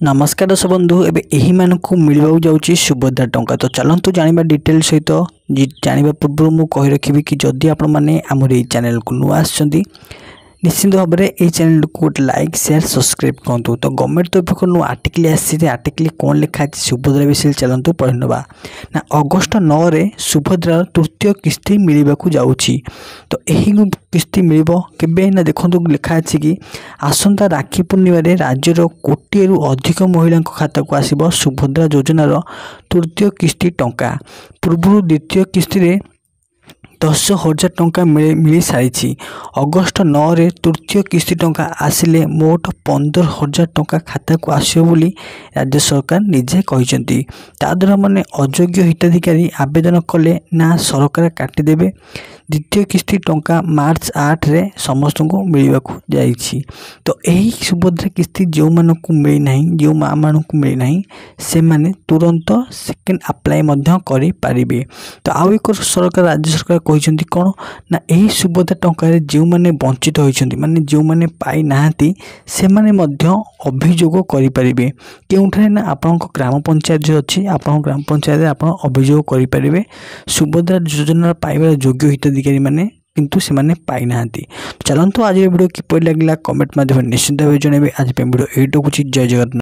नमस्कार दर्शक बंधु एबे एही मानकु मिलबाउ जाउची सुभद्रा टंका। तो चलंतु जानिबा डिटेल सहित जानिबा पूर्व मु कहि रखिबि कि जदि आपण माने हमर ए चैनल को नुआ आछंती निश्चित भाव में ये चैनल को लाइक शेयर सब्सक्राइब करूँ। तो गवर्नमेंट तरफ को नु आर्टिकल आसी आर्टिकल कौन लिखा है सुभद्रा विषय चलतु पढ़ा ना अगस्ट 9 रे सुभद्रा तृतीय किस्ती मिलवा जाऊँगी। तो यही किस्ती मिल केबे ना देखो लिखा है कि आसंता राखी पूर्णिमा राज्यर कोटी रु अधिक महिला खाता को आसब सुभद्रा योजनार तृतीय किस्ती टंका। पूर्व द्वितीय किस्ती 10,000 टंका मिल सारी अगस्ट 9 रे तृतीय किस्ती टंका आसिले मोट 15,000 टंका खाता को आसो बोली राज्य सरकार निजे कहते। ताद्वारा माने अयोग्य हिताधिकारी आवेदन कले ना सरकार काटिदेवे। द्वितीय किस्ती टंका मार्च 8 रे समस्त को मिलवा जाइछि। तो यही सुभद्रा किस्ती जो मानकु मिली नहीं जो माँ मानकु मिली नहीं से माने तुरंत सेकेंड अप्लाई मध्य करि पारिबे। तो आउ एक सरकार राज्य सरकार कहते कौन ना यही सुभद्रा टंका जो मैंने वंचित होती माने जो मैंने पाई नाहांती से माने मध्य अभियोग करें केउठारे ना आपण ग्राम पंचायत जो अच्छी आपण ग्राम पंचायत आप अभियोग करें सुभद्रा योजना पाइबार योग्य हिताधिकारी माने किंतु से माने पाई नाहांती। चलंतु आज वीडियो किपरि लागला कमेंट माध्यम निश्चित भाव जनइबे। आज वीडियो एटो कुछ जय जगन्नाथ।